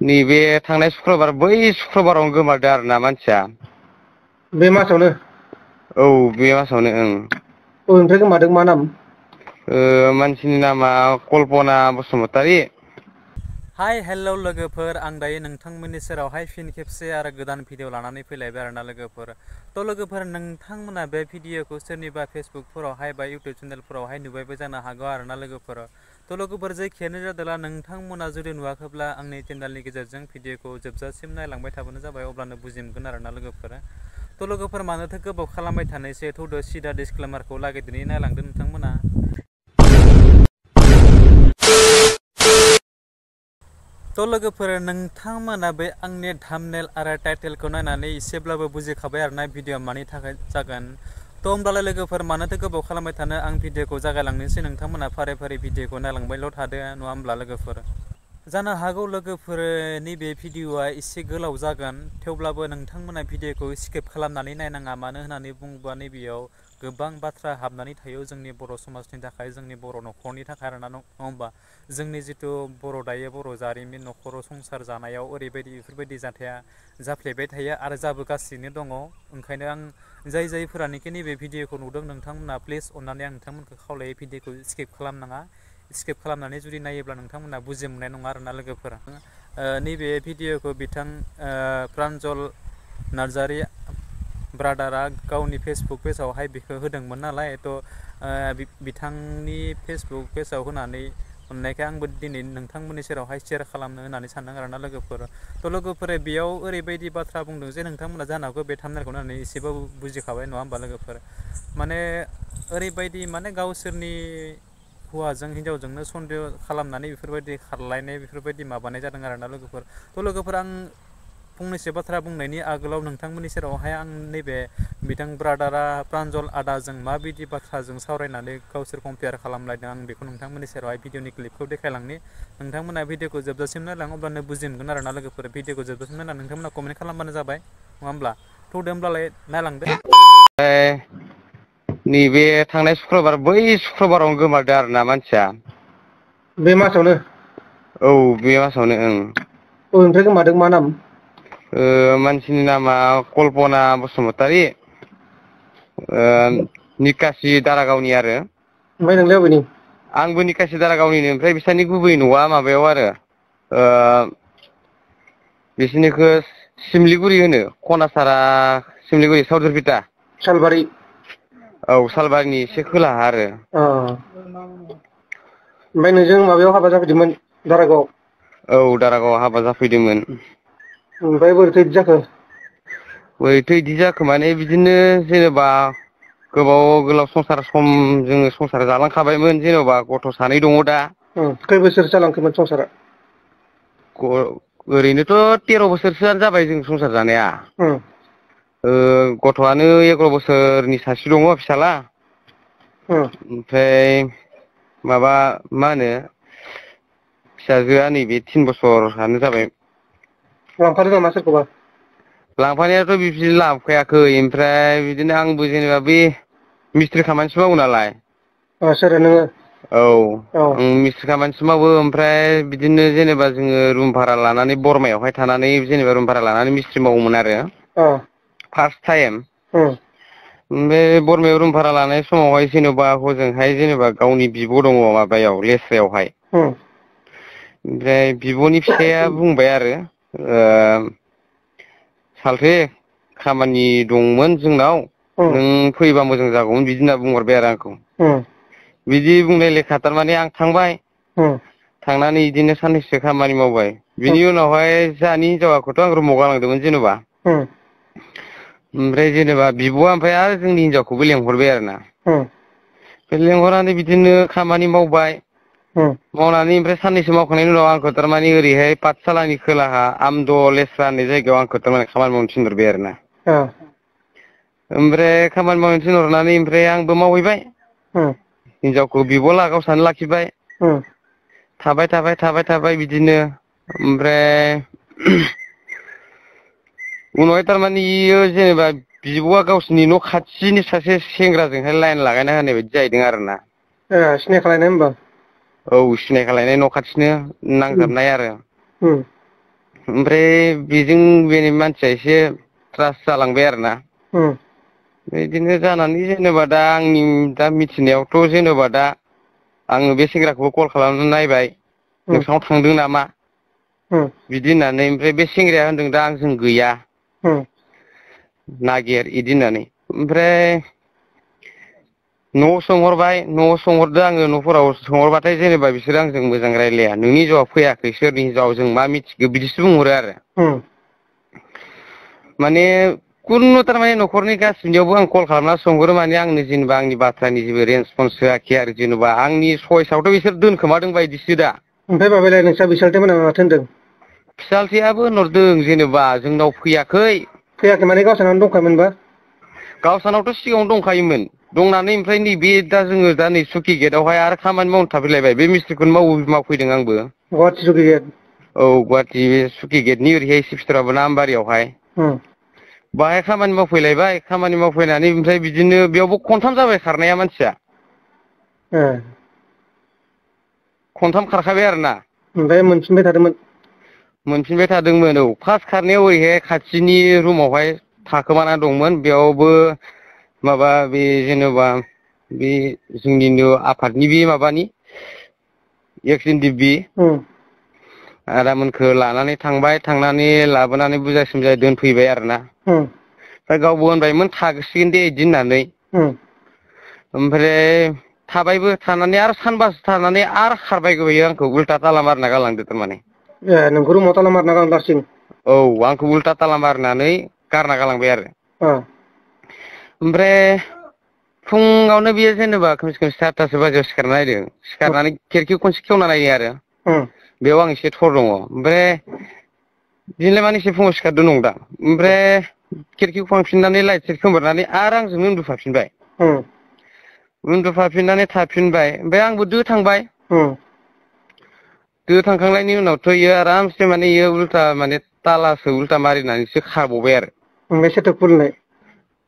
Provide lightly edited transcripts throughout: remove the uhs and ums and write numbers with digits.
नैबे थांनाय शुक्रबार बै शुक्रबारावनो गोमादों आरोना मानसिया। बे मासावनो? औ बे मासावनो ओं। बबेनिफ्राय गोमादों मा नाम? मानसिनि नामा कल्पना बसुमतारी। हाय हेलौ लोगोफोर, आं दायो नोंथांमोननि सेरावहाय फिन खेबसे आरो गोदान भिडिअ लानानै फैलायबाय आरोना लोगोफोर। थ' लोगोफोर, नोंथांमोना बे भिडिअखौ सोरनिबा फेसबुकफोरावहाय बा इउटुब चेनेलफोरावहाय नुबायबो जानो हागौ आरोना लोगोफोर। थ' लोगोफोर, जायखियानो जादोंला नोंथांमोना जुदि नुवाखैब्ला आंनि चेनेलनि गेजेरजों भिडिअखौ जोबजासिम नायलांबाय थाबानो जाबाय, अब्लानो बुजि मोनगोन आरोना लोगोफोर। थ' लोगोफोर, मानोथो गोबाव खालामबाय थानायसै, थौदो सिदा डिसक्लेमारखौ लागिदिनै नायलांदो नोंथांमोना। थ' लोगोफोर, नोंथांमोना बे आंनि थाम्बनेल आरो टाइटेलखौ नायनानै एसेब्लाबो बुजिखाबाय आरोना भिडिअ मानि थाखाय जागोन। थ' होमब्लालाय लोगोफोर, मानोथो गोबाव खालामबाय थानो, आं भिडिअखौ जागायलांनोसै। नोंथांमोना फारि फारि भिडिअखौ नायलांबायल' थादो, नङा होमब्ला लोगोफोर। जानो हागौ लोगोफोर, नैबे भिडिअआ एसे गोलाव जागोन, थेवब्लाबो नोंथांमोना भिडिअखौ स्किप खालामनानै नायनाङा। मानो होननानै बुङोबा नैबेयाव गोबां बाथ्रा हाबनानै थायो जोंनि बर' समाजनि थाखाय, जोंनि बर' न'खरनि थाखाय आरोना, नङा होमबा। जोंनि जिथु बर' दायो बर' जारिमिन, न'खराव संसार जानायाव ओरैबायदि बेफोरबायदि जाथाया जाफ्लेबाय थायो आरो जाबोगासिनो दङ। ओंखायनो आं जायफोरानोखि नैबे भिडिअखौ नुदों, नोंथांमोना प्लिज अननानै आं नोंथांमोनखौ खावलायो भिडिअखौ स्किप खालामनाङा। स्किप खालामनानै जुदि नायोब्ला नोंथांमोना बुजि मोननाय नङा आरोना लोगोफोर। नैबे भिडिअखौ बिथां प्रान्जल नार्जारि ब्रादारा गावनि फेसबुक पेजावहाय बेखौ होदोंमोन नालाय, थ' बिथांनि फेसबुक पेजाव होनानै अननायखाय आंबो दिनै नोंथांमोननि सेरावहाय सेयार खालामनो होननानै सानदों आरोना लोगोफोर। थ' लोगोफोर, बेयाव ओरैबायदि बाथ्रा बुंदों जे नोंथांमोना जानो हागौ बे थाम्बनेलखौ नायनानै एसेबाबो बुजिखाबाय, नङा होमबा लोगोफोर। माने ओरैबायदि, माने गावसोरनि हौवाजों हिनजावजोंनो सन्देह खालामनानै बेफोरबायदि खारलायनाय, बेफोरबायदि माबानाय जादों आरोना लोगोफोर। थ' लोगोफोर, आं फंनैसो बाथ्रा बुंनायनि आगोलाव नोंथांमोननि सेरावहाय आं नैबे बिथां ब्रादारा प्रान्जल आदाजों माबायदि बाथ्राजों सावरायनानै गावसोर कम्पेयार खालामलायदों, आं बेखौ नोंथांमोननि सेरावहाय भिडिअनि क्लिपखौ देखायलांनि। नोंथांमोना भिडिअखौ जोबजासिम नायलां, अब्लानो बुजि मोनगोन आरोना लोगोफोर। भिडिअखौ जोबजासिम नायनानै नोंथांमोना कमेन्ट खालामबानो जाबाय, नङा होमब्ला। थौदो होमब्लालाय नायलांदो। नैबे थांनाय शुक्रबार बै शुक्रबारावनो गोमादों आरोना मानसिया। बे मासावनो? औ बे मासावनो ओं। बबेनिफ्राय गोमादों मा नाम? मानसिनि नामा कल्पना बसुमतारी। निकासि दारागावनि आरो। ओमफ्राय नोंलाय अबेनि? आंबो निकासि दारागावनिनो। ओमफ्राय बिसोरनि गुबै न'आ माबायाव आरो बिसोरनिखौ सिमलिगुरि होनो, खनासारा सिमलिगुरि सावथुरपिटा। सालबारि? औ, सालबारिनि एसे खोलाहा आरो। ओमफ्राय नोंजों माबायाव हाबा जाफैदोंमोन दारागावआव? औ, दारागावआव हाबा जाफैदोंमोन। ओमफ्राय बोरैथो बिदि जाखो? बोरैथो बिदि जाखो माने, बिदिनो जेनेबा गोबाव गोलाव संसार जोङो संसार जालांखाबायमोन, जेन'बा गथ' सानै दङ दा। खै बोसोर जालांखोमोन संसारा? ओरैनोथ' 13 बोसोरसोआनो जाबाय जों संसार जानाया। गथ'आनो 11 बोसोरनि सासे दङ, फिसाला। ओमफ्राय माबा मा होनो, फिसाजोआ नैबे 3 बोसोरानो जाबाय। लांफादों नामा सोरखौबा? लांफानायाथ' बिबदि लांफायाखै। ओमफ्राय बिदिनो आंबो जेनेबा बे मिस्थ्रि खामानिसो मावो नालाय। सोर नोङो? औ, आं मिस्थ्रि खामानिसो मावो। ओमफ्राय बिदिनो जेनेबा जोङो रुम भारा लानानै बरमायावहाय थानानै, जेनेबा रुम भारा लानानै मिस्थ्रि मावोमोन आरो फार्स्ट टाइम। ओमफ्राय बरमायाव रुम भारा लानाय समावहाय जेन'बा हजोंहाय जेनेबा गावनि बिब' दङ माबायाव लेस्रायावहाय। ओमफ्राय बिब'नि फिसाया बुंबाय आरो, सालथे खामानि दंमोन जोंनाव, नों फैबा मोजां जागौमोन, बिदि होनना बुंहरबाय आरो आंखौ। बिदि बुंनाय लेखा थारमाने आं थांबाय। थांनानै बिदिनो साननैसो खामानि मावबाय। बिनि उनावहाय जोंहानि हिनजावखौथ' आं रुमाव गालांदोंमोन जेन'बा। ओमफ्राय जेनेबा बिब'आ ओमफ्राय आरो जोंनि हिनजावखौबो लेंहरबाय आरो ना। लेंहरनानै बिदिनो खामानि मावबाय। मावनानै ओमफ्राय साननैसो मावखांनायनि उनाव आंखौ थारमाने ओरैहाय पाठसालानि खोलाहा आमद लेस्रा होननाय जायगायाव आंखौ थारमाने खामानि मावनो थिनहरबाय आरो ना। ओमफ्राय खामानि मावनो थिनहरनानै ओमफ्राय आंबो मावहैबाय। हिनजावखौ बिब' लाहानाव सानै लाखिबाय। थाबाय बिदिनो। ओमफ्राय उनावहाय थारमाने इयो जेनेबा बिब'आ गावसिनि न' खाथिनि सासे सेंग्राजोंहाय लाइन लागायना होनाय बायदि जाहैदों आरो ना। सिनायखालायनाय होमबा? औ सिनाय खालायनाय न' खाथिनो नांजाबनाय आरो ओमफ्राय बेजों बेनि मानसिया एसे त्रास जालांबाय आरोना बिदिनो जानानै जेनेबा दा आंनि दा मिथिनायावथ' जेनेबा दा आङो बे सेंग्राखौबो कल खालामनानै नायबाय नोंसानाव थांदों नामा बिदि होननानै ओमफ्राय बे सेंग्राया होनदों दा आंजों गैया नागिर इदि होननानै ओमफ्राय न'आव सोंहरदो आङो न'फोराव सोंहरबाथाय जेनेबा बिसोरो आंजों मोजां रायलाया नोंनि हिनजावा फैयाखै सोरनि हिनजाव जों मा मिथिगौ बिदिसो बुंहरो आरो माने खुनु थारमाने न'खरनि गासिनियावबो आं कल खालामना सोंहरो माने आंनो जेनेबा आंनि बाथ्रानि जेबो रेसपन्स होआखै आरो जेनेबा आंनि चइसआवथ' बिसोर दोनखोमादों बायदिसो दा ओमफ्राय माबालाय नोंस्रा बिसालथे मोना माथो होनदों फिसालथेयाबो होनहरदों जेनेबा जोंनाव फैयाखै माने गावसानावनो दंखायोमोनबा गावसानावथ' सिगाङावनो दंखायोमोन दंनानै ओमफ्राय नैबे दा जोङो दा नै सुकि गेटआवहाय आरो खामानि मावनो थाफैलायबाय बे मिस्ट्रिखौनो मावफैदों आंबो गुवाहाटि सुकि गेट औ गुवाहाटि बे सुकि गेटनि ओरैहाय सिपसिथाराबो नामबारियावहाय बाहाय खामानि मावफैलायबाय खामानि मावफैनानै ओमफ्राय बिदिनो बेयावबो खनथाम जाबाय खारनाया मानसिया खनथाम खारखाबाय आरोना ओमफ्राय मोनफिनबाय थादोंमोन औ फार्स्ट खारनायाव ओरैहाय खाथिनि रुमावहाय थाखोमाना दंमोन बेयावबो माबा बे जेनेबा बे जोंनिनो आफादनि बे माबानि एक्स एनडिएफबि आदामोनखौ लानानै थांनानै लाबोनानै बुजाय सुजाय दोनफैबाय आरोना ओमफ्राय गावबो होनबायमोन थागोसिगोन दे बिदि होननानै ओमफ्राय थाबायबो थानानै आरो सानबासो थानानै आरो खारबायबो बियो आंखौ उल्था ताला मारना गालांदो थारमाने नोंखौ रुमाव ताला मारना गालांगासिनो औ आंखौ उल्था ताला मारनानै गारना गालांबाय आरो ओमफ्राय फुङावनो बियो जेनेबा खोमसि 7थासो बाजियाव सिखारना नायदों सिखारनानै खिरखि खनसे खेवना नायो आरो बेयाव आं एसे थर दङ ओमफ्राय बिदिनोलाय माने एसे फुङाव सिखारदों नंदां ओमफ्राय खिरखिखौ फांफिननानै लाइट साइट खोमोरनानै आरो आंजोंनो उन्दुफाफिनबाय उन्दुफाफिननानै थाफिनबाय ओमफ्राय आंबो दो थांबाय दो थांखांनायनि उनावथ' इयो आरामसे माने इयो उल्था माने तालासो उल्था मारिनानैसो खारबावबाय आरो ओमफ्राय सोरथो खुलिनाय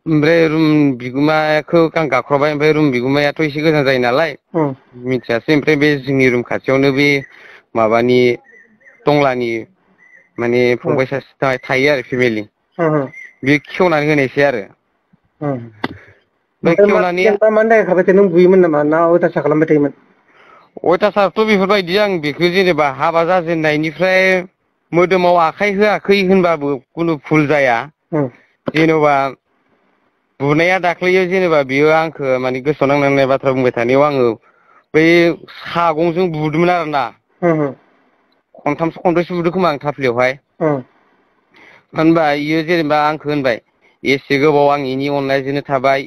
ओमफ्राय रुम बिगोमाखौ आं गाख्रबाय ओमफ्राय रुम बिगुमायाथ' एसे गोजान जायो नालाय मिथियासै ओमफ्राय बे जोंनि रुम खाथियावनो बे माबानि टंलानि माने फंबाय सासे थायो आरो फेमिलि बे खेवनानै होनायसै आरो बे खेवनानै जेनेबा मानि थाखाय खारबाय थायो नों बुयोमोन नामा ना अयथासार खालामबाय थायोमोन अयथासारथ' बेफोरबायदि आं बेखौ जेनेबा हाबा जाजेननायनिफ्राय मोदोमाव आखाइ होआखै होनबाबो खुनु भुल जाया जेन'बा बुनाया दाख्लैयो जेनेबा बियो आंखौ माने गोसोआव नांनाय बाथ्रा बुंबाय थानायाव आङो बै सागंजों बुदोंमोन आरोना खनथामसो खनब्रैसो बुदों खोमा आं थाफ्लियावहाय होनबा इयो जेनेबा आंखौ होनबाय एसे गोबाव आं इनि अननायजोंनो थाबाय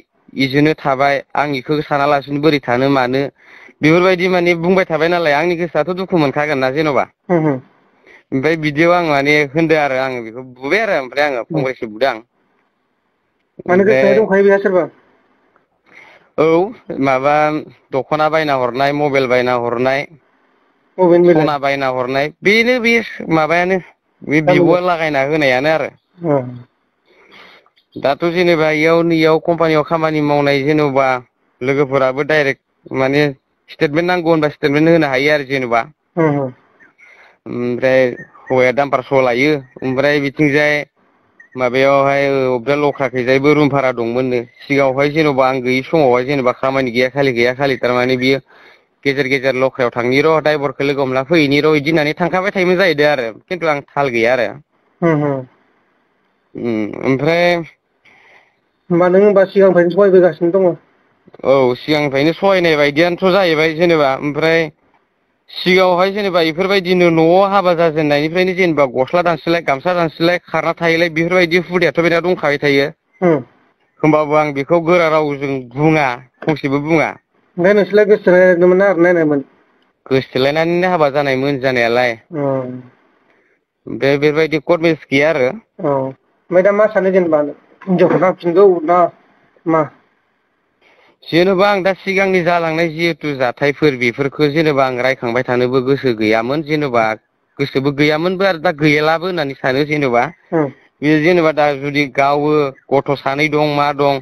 इजोंनो थाबाय आं इखौ सानालासिनो बोरै थानो मानो बेफोरबायदि माने बुंबाय थाबाय नालाय आंनि गोसोआथ' दुखु मोनखागोन ना जेन'बा ओमफ्राय बिदियाव आं माने होनदों आरो आङो बेखौ बुबाय आरो ओमफ्राय आङो फंब्रैसो बुदों आं माने गोसोआव दंखायो बेहा सोरबा औ माबा दख'ना बायना हरनाय मबाइल बायना हरनाय बबेनि बेलाय सना बायना हरनाय बेनो बे माबायानो बे बिब'आ लागायना होनायानो आरो दाथ' जेनेबा इयाव कम्पानियाव खामानि मावनाय जेन'बा लोगोफोराबो डाइरेक्ट माने स्टेटमेन्ट नांगौ होनबा स्टेटमेन्ट होनो हायो आरो जेनेबा ओमफ्राय हौवाया दामपार स' लायो ओमफ्राय बिथिंजाय माबायावहाय अबेबा लख्राखैजायबो रुम भारा दंमोननो सिगाङावहाय जेन'बा आं गैयि समावहाय जेनेबा खामानि गैया खालि थारमाने बियो गेजेर लख्रायाव थांनि र' ड्राइभारखौ लोगो हमना फैनि र' बिदि होननानै थांखाबाय थायोमोन जाहैदों आरो खिन्थु आं थाल गैया आरो ओमफ्राय होमबा नों होमबा सिगांनिफ्रायनो सहायबोगासिनो दङ औ सिगांनिफ्रायनो सहायनाय बायदियानोथ' जाहैबाय जेनेबा ओमफ्राय सिगाङावहाय जेनेबा बेफोरबायदिनो न'आव हाबा जाजेननायनिफ्रायनो जेनेबा गस्ला दानस्रिलाय गामसा दानस्रिलाय खारना थायोलाय बेफोरबायदि हुदायाथ' बेना दंखाबाय थायो होमबाबो आं बेखौ गोरा रावजों बुङा फंसेबो बुङा ओमफ्राय नोंसोरलाय गोसोथोलायनायमोन ना ओरैनो नायनायमोन गोसथोलायनानैनो हाबा जानायमोन जानायालाय ओमफ्राय बेबायदि कर्ट मेरेज गैया आरो ओमफ्राय दा मा सानो जेनेबा हिनजावखौ नांफिनगौ ना मा जेनेबा आं दा सिगांनि जालांनाय जिहेतु जाथायफोर बेफोरखौ जेनेबा आं रायखांबाय थानोबो गोसो गैयामोन जेनेबा गोसोबो गैयामोनबो आरो दा गैलाबो होननानै सानो जेनेबा बे जेनेबा दा जुदि गावो गथ' सानै दं मा दं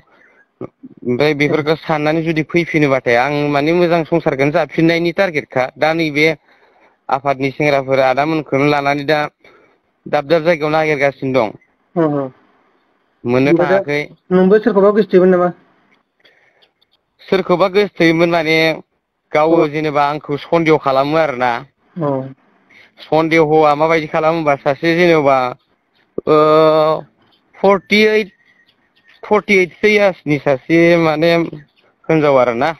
ओमफ्राय बेफोरखौ साननानै जुदि फैफिनोबाथाय आं माने मोजां संसारखौनो जाफिननायनि टारगेटखा दा नैबे आफादनि सेंग्राफोरा आदामोनखौनो लानानै दा दाब दाब जायगायाव नागिरगासिनो दं मोननो थाङाखै। नोंबो सोरखौबा गोसोथोयोमोन नामा? सोरखौबा गोसोथोयोमोन माने गावो जेनेबा आंखौ सन्देह खालामो आरोना। सन्देहआ माबायदि खालामो होनबा सासे जेनेबा 48 इयार्सनि सासे माने हिनजाव आरोना।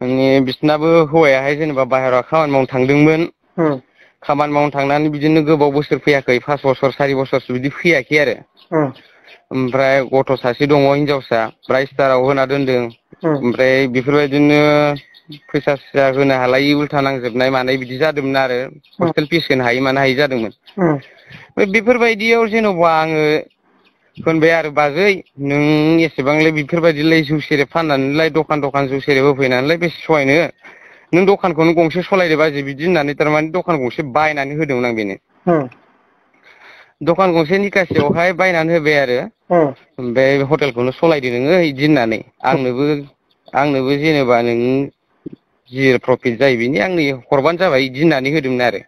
माने बिसोरनाबो हौवायाहाय जेनेबा बाहेरायाव खामानि मावनो थांदोंमोन। खामानि मावनो थांनानै बिदिनो गोबाव बोसोर फैयाखै 5 बोसोर 4 बोसोरसो बिदि फैयाखै आरो। ओमफ्राय गथ' सासे दङ हिनजावसा ब्राइट स्टाराव होना दोनदों। ओमफ्राय बेफोरबायदिनो फैसा सैसा होनो हालायि उल्था नांजोबनाय मानाय बिदि जादोंमोन आरो हस्टेल फिस होनो हायि मानो हायि जादोंमोन। बेफोरबायदियाव जेन'बा आङो होनबाय आरो बाजै नों एसेबांलाय बेफोरबायदिलाय जौ सेरेब फाननानैलाय दखान जौ सेरेब होफैनानैलाय बेसे सहायनो नों दखानखौनो गंसे सलायदो बाजै बिदि होननानै थारमाने दखान गंसे बायनानै होदोंमोन आं बेनो। दखान गंसे निकासियावहाय बायनानै होबाय आरो ओमफ्राय हटेलखौनो सलायदो नोङो इदि होननानै आंनोबो जेनेबा नों जि प्रफिट जायो बेनि आंनो हरबानो जाबाय बिदि होननानै होदोंमोन आरो।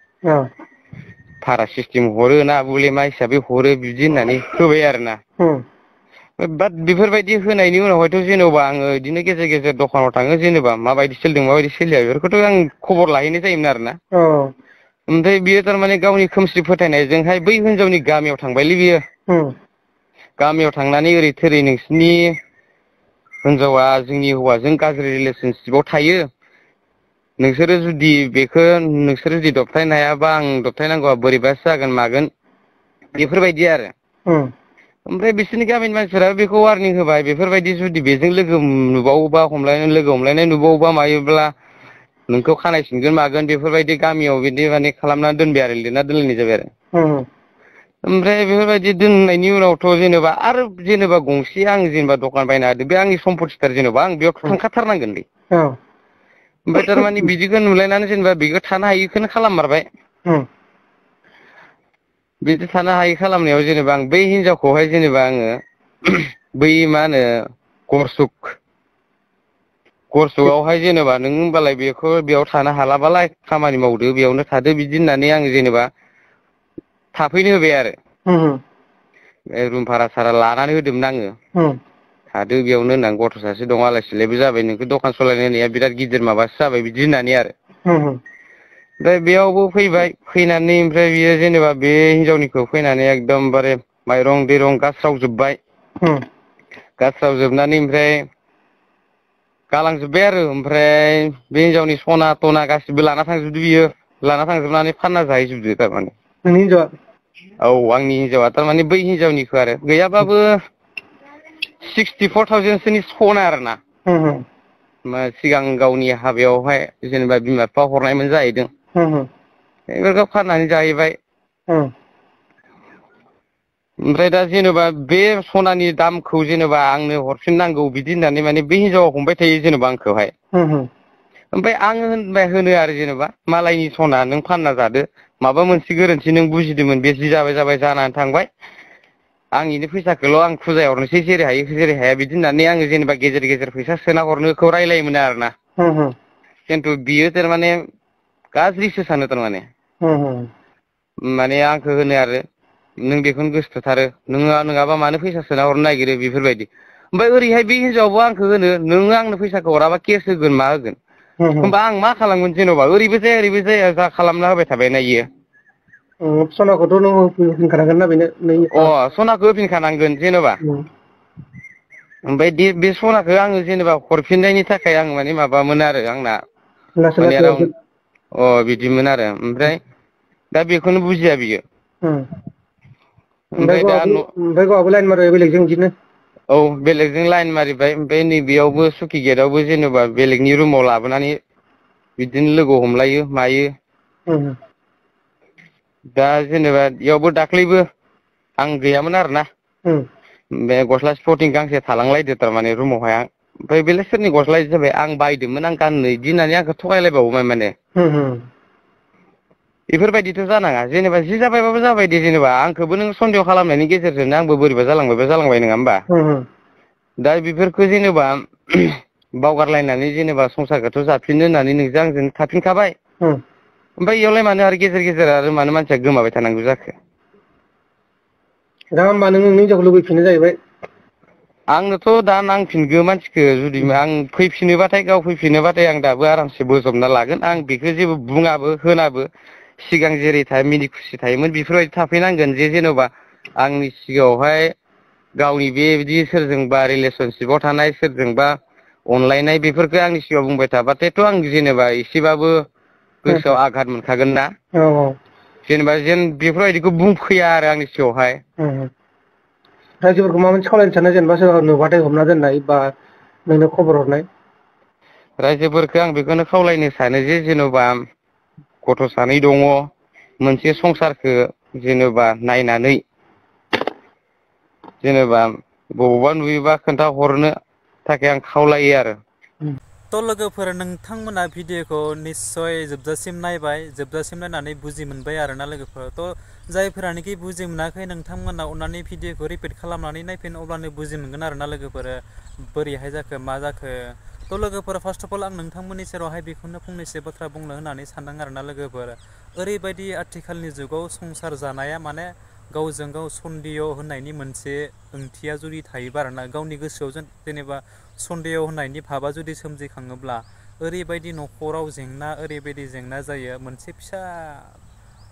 भारा सिस्टेम हरो ना बले मा हिसाबै हरो बिदि होननानै होबाय आरोना। बाट बेफोरबायदि होनायनि उनावहायथ' जेन'बा आङो बिदिनो गेजेर गेजेर दखानाव थाङो जेनेबा माबायदि सोलिदों माबायदि सोलिया बेफोरखौथ' आं खबर लाहैनाय जायोमोन आरोना। ओमफ्राय बियो थारमाने गावनि खोमसि फोथायनायजोंहाय बै हिनजावनि गामियाव थांबायलै बियो। गामियाव थांनानै ओरै थोरै नोंसिनि हिनजावा जोंनि हौवाजों गाज्रि रिलेसनसिपाव थायो। नोंसोरो जुदि दबथायनो हायाबा आं दबथायनांगौबा बोरैबासो जागोन मागोन बेफोरबायदि आरो। ओमफ्राय बिसोरनि गामिनि मानसिफोरा बेखौ वारनिं होबाय बेफोरबायदि जुदि बेजों लोगो नुबावोबा लोगो हमलायनाय नुबावोबा मायोब्ला नोंखौ खानाय सिनगोन मागोन बेफोरबायदि गामियाव बिदि माने खालामनानै दोनबाय आरो लिरना दोनलायनाय जाबाय आरो। ओमफ्राय बेफोरबायदि दोननायनि उनावथ' जेनेबा आरो जेनेबा गंसे आं जेनेबा दखान बायना होदों बे आंनि सम्पतिथार जेनेबा आं बेयावथ' थांखाथारनांगोनलै। ओमफ्राय थारमाने बिदिखौ नुलायनानै जेनेबा बेखौ थानो हायिखौनो खालाममारबाय। बिदि थानो हायि खालामनायाव जेनेबा आं बै हिनजावखौहाय जेनेबा आङो बै मा होनो गरसुकआवहाय जेनेबा नों होमबालाय बेयाव थानो हालाबालाय खामानि मावदो बेयावनो थादो बिदि होननानै आङो जेनेबा थाफैनो होबाय आरो। रुम भारा सारा लानानै होदोंमोन आङो। थादो बेयावनो होननानै गथ' सासे दं आलाय सिलायबो जाबाय नोंखौ दखान सालायनो होनाया बिराद गिदिर माबासो जाबाय बिदि होननानै आरो। ओमफ्राय बेयावबो फैबाय फैनानै ओमफ्राय बियो जेनेबा बे हिनजावनिखौ फैनानै एकदमबारे माइरं दैरं गास्रावजोब्बाय। गास्रावजोबनानै ओमफ्राय गालांजोब्बाय आरो ओमफ्राय बे हिनजावनि सना थना गासिबो लाना थांजोबदो बियो लाना थांजोबनानै फानना जाहैजोबदो थारमाने। नोंनि हिनजावा? औ आंनि हिनजावा थारमाने बै हिनजावनिखौ आरो गैयाबाबो 64,000सोनि सना आरोना। सिगां गावनि हाबायावहाय जेनेबा बिमा बिफा हरनायमोन जाहैदों। बेफोरखौ फाननानै जाहैबाय। ओमफ्राय दा जेनेबा बे सनानि दामखौ जेनेबा आंनो हरफिननांगौ बिदि होननानै माने बै हिनजावा हमबाय थायो जेनेबा आंखौहाय। ओमफ्राय आङो होनो आरो जेनेबा मालायनि सना नों फानना जादो माबा मोनसे गोरोन्थि नों बुजिदोंमोन बे जि जाबाय जानानै थांबाय। आंनिनो फैसाखौल' आं फुजायाव हरनोसै जेरै हायो जेरै हाया बिदि होननानै आङो जेनेबा गेजेर गेजेर फैसा सोना हरनोखौ रायलायोमोन आरोना। खिन्थु बियो थारमाने गाज्रिसो सानो थारमाने। माने आंखौ होनो आरो नों बेखौनो गोसोथोथारो नङाबा मानो फैसा सोना हरनो नागिरो बेफोरबायदि। ओमफ्राय ओरैहाय बे हिनजावबो आंखौ होनो नोङो आंनो फैसाखौ हराबा केस होगोन मा होगोन। होमबा आं मा खालामगोन जेन'बा ओरैबो जाया जा खालामना होबाय थाबायना इयो। सनाखौथ' नों होफिनखानांगोन ना बेनो। सनाखौ होफिनखानांगोन जेन'बा। ओमफ्राय बे सनाखौ आङो जेनेबा हरफिननायनि थाखाय आं माने माबामोन आरो आंना लासै माने लासै हरगोन। बिदिमोन आरो ओमफ्राय दा बेखौनो बुजिया बियो। ओमफ्राय गावहाबो लाइन मारिबाय बेलेगजों बिदिनो। औ बेलेगजों लाइन मारिबाय ओमफ्राय नैबेयावबो सुकि गेटआवबो जेनेबा बेलेगनि रुमाव लाबोनानै बिदिनो लोगो हमलायो मायो। दा जेनेबा इयावबो दाख्लैबो आं गैयामोन आरोना। बे गस्ला स्पटिं गांसे थालांलायदो थारमाने रुमावहाय ओमफ्राय बेलाय सोरनि गस्ला इदि जाबाय आं बायदोंमोन आं गाननो इदि होननानै आंखौ थगायलायबावोमोन माने। बेफोरबायदिथ' जानाङा जेनेबा जि जाबायबाबो जाबाय दे जेनेबा आंखौबो नों सन्देह खालामनायनि गेजेरजोंनो आंबो बोरैबा जालांबाय नङा होमबा? दा बेफोरखौ जेनेबा बावगारलायनानै जेनेबा संसारखौथ' जाफिननो होननानै नोंजों आंजों थाफिनखाबाय ओमफ्राय इयावलाय मानो आरो गेजेर गेजेर आरो मानो मानसिया गोमाबाय थानांगौ जाखो? दा होमबा नों नोंनि हिनजावखौ लुबैफिनो जाहैबाय? आंनोथ' दा नांफिनगौ मानसिखौ जुदि आं फैफिनोबाथाय गाव फैफिनोबाथाय आं दाबो आरामसे बोजबना लागोन आं बेखौ जेबो बुङाबो होनाबो सिगां जेरै मिनि खुसि थायोमोन बेफोरबायदि थाफैनांगोन जे जेन'बा आंनि सिगाङावहाय गावनि बेबायदि सोरजोंबा रिलेसनसिपाव थानाय सोरजोंबा अनलायनाय बेफोरखौ आंनि सिगाङाव बुंबाय थाबाथायथ' आं जेनेबा एसेबाबो गोसोआव आघात मोनखागोन ना जेनेबा जेन बेफोरबायदिखौ बुंफैया आरो आंनि सिगाङावहाय। रायजोफोरखौ माबा मोनसे खावलायनो सानो जेनेबा सोरबा नुबाथाय हमना दोननाय बा नोंनो खबर हरनाय? रायजोफोरखौ आं बेखौनो खावलायनो सानो जे जेन'बा गथ' सानै दङ मोनसे संसारखौ जेनेबा नायनानै जेनेबा बबावबा नुयोबा खोन्थाहरनो थाखाय आं खावलायो आरो। थ' लोगोफोर नोंथांमोना भिडिअखौ निस्सय जोबजासिम नायबाय, जोबजासिम नायनानै बुजि मोनबाय आरोना लोगोफोर। थ' जायफोरानोखि बुजि मोनाखै नोंथांमोना अननानै भिडिअखौ रिपिट खालामनानै नायफिन अब्लानो बुजि मोनगोन आरोना लोगोफोर बोरैहाय जाखो मा जाखो। थ' लोगोफोर फार्स्ट अफ अल आं नोंथांमोननि सेरावहाय बेखौनो फंनैसो बाथ्रा बुंनो होननानै सानदों आरोना लोगोफोर। ओरैबायदि आथिखालनि जुगाव संसार जानाया माने गावजों गाव सन्देह होननायनि मोनसे ओंथिया जुदि थायोबा आरोना गावनि गोसोआव जेनेबा सन्देह होननायनि भाबा जुदि सोमजिखाङोब्ला ओरैबायदि न'खराव जेंना ओरैबायदि जेंना जायो मोनसे फिसा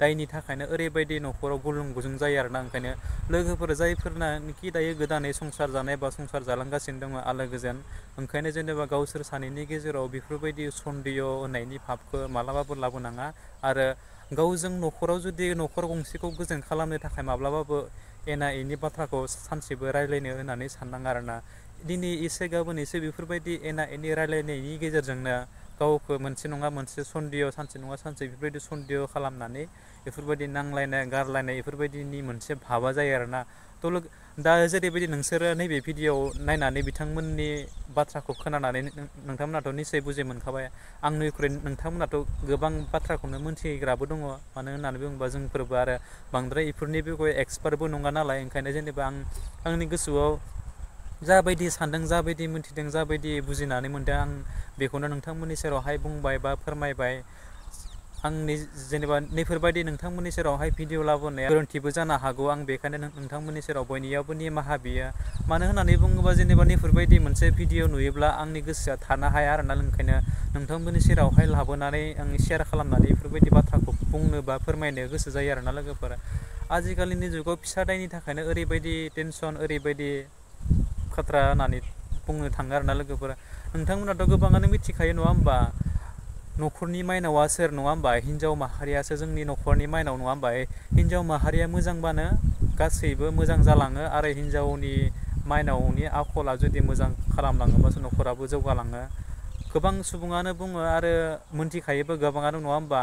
दायनि थाखायनो ओरैबायदि न'खराव गुलुं गुजुं जायो आरोना। ओंखायनो लोगोफोर जायफोरनाखि दायो गोदानै संसार जानाय बा संसार जालांगासिनो दङ आलो गोजोन, ओंखायनो जेनेबा गावसोर सानैनि गेजेराव बेफोरबायदि सन्देह होननायनि भाबखौ मालाबाबो लाबोनाङा आरो गावजों न'खराव जुदि न'खर गंसेखौ गोजोन खालामनो थाखाय माब्लाबाबो एना एनि बाथ्राखौ सानसेबो रायज्लायनो होननानै साननाङा आरोना। दिनै एसे गाबोन एसे बेफोरबायदि एना एनि रायलायनायनि गेजेरजोंनो गावखौ मोनसे नङा मोनसे सन्देह सानसे नङा सानसे बेफोरबायदि सन्देह खालामनानै बेफोरबायदि नांलायनाय गारलायनाय बेफोरबायदिनि मोनसे भाबा जायो आरोना। थ' दा जेरैबायदि नोंसोरो नैबे भिडिअ नायनानै बिथांमोननि बाथ्राखौ खोनानानै नोंथांमोनाथ' निस्सय बुजि मोनखाबाय। आंनिख्रुइ नोंथांमोनाथ' गोबां बाथ्राखौनो मोनथिग्राबो दङ, मानो होननानै बुङोबा जोंफोरबो आरो बांद्राय बेफोरनिबो एक्सपार्टबो नङा नालाय। ओंखायनो जेनेबा आंनि गोसोआव जाबायदि सानदों जाबायदि मोनथिदों जाबायदि बुजिनानै मोनदों आं बेखौनो नोंथांमोननि सेरावहाय बुंबाय बा फोरमायबाय। आंनि जेनेबा नैफोरबायदि नोंथांमोननि सेरावहाय भिडिअ लाबोनाया गोरोन्थिबो जानो हागौ, आं बेखायनो नोंथांमोननि सेराव बयनियावबो निमाहा बियो। मानो होननानै बुङोबा जेनेबा नैफोरबायदि मोनसे भिडिअ नुयोब्ला आंनि गोसोआ थानो हाया आरोना। ओंखायनो नोंथांमोननि सेरावहाय लाबोनानै आं सेयार खालामनानै बेफोरबायदि बाथ्राखौ बुंनो बा फोरमायनो गोसो जायो आरोना लोगोफोर। आजिखालिनि जुगाव फिसा दायनि थाखायनो ओरैबायदि टेनसन ओरैबायदि खतरा होननानै बुंनो थाङो आरोना लोगोफोर। नोंथांमोनाथ' गोबाङानो मिथिखायो नङा होमबा, न'खरनि माइनावा सोर नङा होमबा, हिनजाव माहारियासो जोंनि न'खरनि माइनाव नङा होमबा। हिनजाव माहारिया मोजांबानो गासैबो मोजां जालाङो आरो हिनजावनि माइनावनि आखला जुदि मोजां खालामलाङोबासो न'खराबो जौगालाङो। गोबां सुबुङानो बुङो आरो मोनथिखायोबो गोबाङानो नङा होमबा,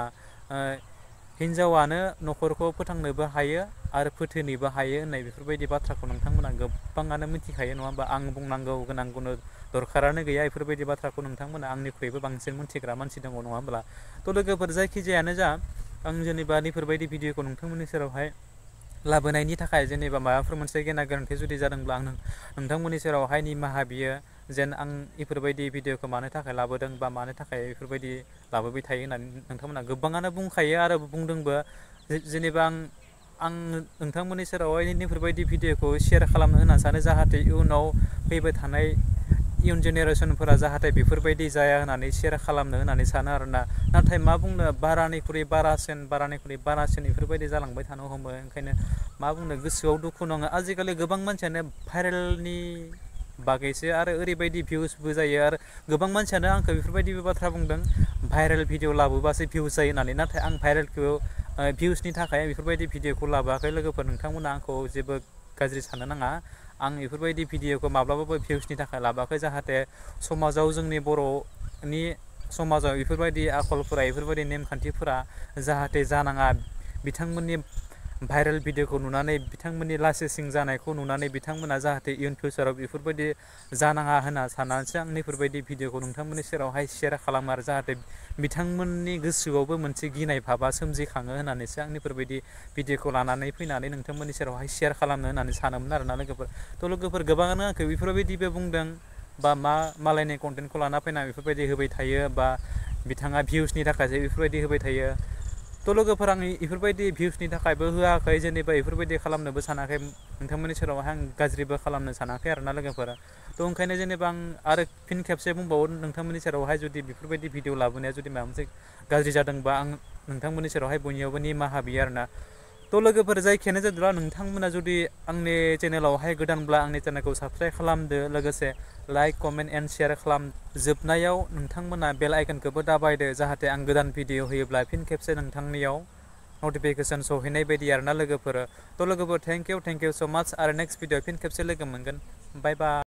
हिनजावानो न'खरखौ फोथांनोबो हायो आरो फोथैनोबो हायो होननाय बेफोरबायदि बाथ्राखौ नोंथांमोना गोबाङानो मिथिखायो नङा होमबा। आं बुंनांगौ गोनांखौनो दरखारानो गैया बेफोरबायदि बाथ्राखौ नोंथांमोना आंनिख्रुइबो बांसिन मोनथिग्रा मानसि दङ नङा होमब्ला। थ' लोगोफोर जायखिजायानो जा आं जेनेबा नैफोरबायदि भिडिअखौ नोंथांमोननि सेरावहाय लाबोनायनि थाखाय जेनेबा माबाफोर मोनसे गेना गोरोन्थि जुदि जादोंब्ला आं नोंथांमोननि सेरावहाय निमाहा बियो। जेन आं बेफोरबायदि भिडिअखौ मानो थाखाय लाबोदों बा मानो थाखाय बेफोरबायदि लाबोबाय थायो होननानै नोंथांमोना गोबाङानो बुंखायो आरो बुंदोंबो। जेनेबा आं नोंथांमोननि सेरावहाय नैफोरबायदि भिडिअखौ सेयार खालामनो होननानै सानो, जाहाथे इयुनाव फैबाय थानाय इयुन जेनेरेसनफोरा जाहाथे बेफोरबायदि जाया होननानै सेयार खालामनो होननानै सानो आरोना। नाथाय मा बुंनो बारानिख्रुइ बारासिन बेफोरबायदि जालांबाय थानो हमो। ओंखायनो मा बुंनो गोसोआव दुखु नाङो। आजिखालि गोबां मानसियानो भाइरेलनि बागैसो आरो ओरैबायदि भिउसबो जायो आरो गोबां मानसियानो आंखौ बेफोरबायदिबो बाथ्रा बुंदों भाइरेल भिडिअ लाबोबासो भिउस जायो होननानै। नाथाय आं भाइरेलखौ भिउसनि थाखाय बेफोरबायदि भिडिअखौ लाबोआखै लोगोफोर। नोंथांमोना आंखौ जेबो गाज्रि साननो नाङा। आं बेफोरबायदि भिडिअखौ माब्लाबाबो भिउसनि थाखाय लाबोआखै, जाहाथे समाजाव जोंनि बर'नि समाजाव बेफोरबायदि आखलफोरा बेफोरबायदि नेमखान्थिफोरा जाहाथे जानाङा, बिथांमोननि भाइरेल भिडिअखौ नुनानै बिथांमोननि लासिसिं जानायखौ नुनानै बिथांमोना जाहाथे इयुन फिउचाराव बेफोरबायदि जानाङा होनना साननानैसो आं नैफोरबायदि भिडिअखौ नोंथांमोननि सेरावहाय शेयार खालामो आरो जाहाथे बिथांमोननि गोसोआवबो मोनसे गिनाय भाबा सोमजिखाङो होननानैसो आं नैफोरबायदि भिडिअखौ लानानै फैनानै नोंथांमोननि सेरावहाय शेयार खालामनो होननानै सानोमोन आरोना लोगोफोर। थ' लोगोफोर गोबाङानो आंखौ बेफोरबायदिबो बुंदों बा मालायनि कन्टेन्टखौ लाना फैना बेफोरबायदि होबाय थायो बा बिथाङा भिउसनि थाखायसो बेफोरबायदि होबाय थायो। थ' लोगोफोर आं बेफोरबायदि भिउसनि थाखायबो होआखै जेनेबा बेफोरबायदि खालामनोबो सानाखै नोंथांमोननि सेरावहाय आं गाज्रिबो खालामनो सानाखै आरोना लोगोफोर। थ' ओंखायनो जेनेबा आं आरो फिन खेबसे बुंबावो नोंथांमोननि सेरावहाय जुदि बेफोरबायदि भिडिअ लाबोनाया जुदि माबा मोनसे गाज्रि जादोंबा आं नोंथांमोननि सेरावहाय बयनियावबो निमाहा बियो आरोना। थ' लोगोफोर जायखियानो जादोंला नोंथांमोना जुदि आंनि चेनेलावहाय गोदानब्ला आंनि चेनेलखौ साबस्क्राइब खालामदो लोगोसे लाइक कमेन्ट एन्ड शेयार खालाम। जोबनायाव नोंथांमोना बेल आइकनखौबो दाबायदो जाहाथे आं गोदान भिडिअ होयोब्ला फिन खेबसे नोंथांनियाव नटिफिकेसन सहैनाय बायदि आरोना लोगोफोर। थ' लोगोफोर थेंक इउ स' माच आरो नेक्स्ट भिडिअ फिन खेबसे लोगो मोनगोन। बाय बाय।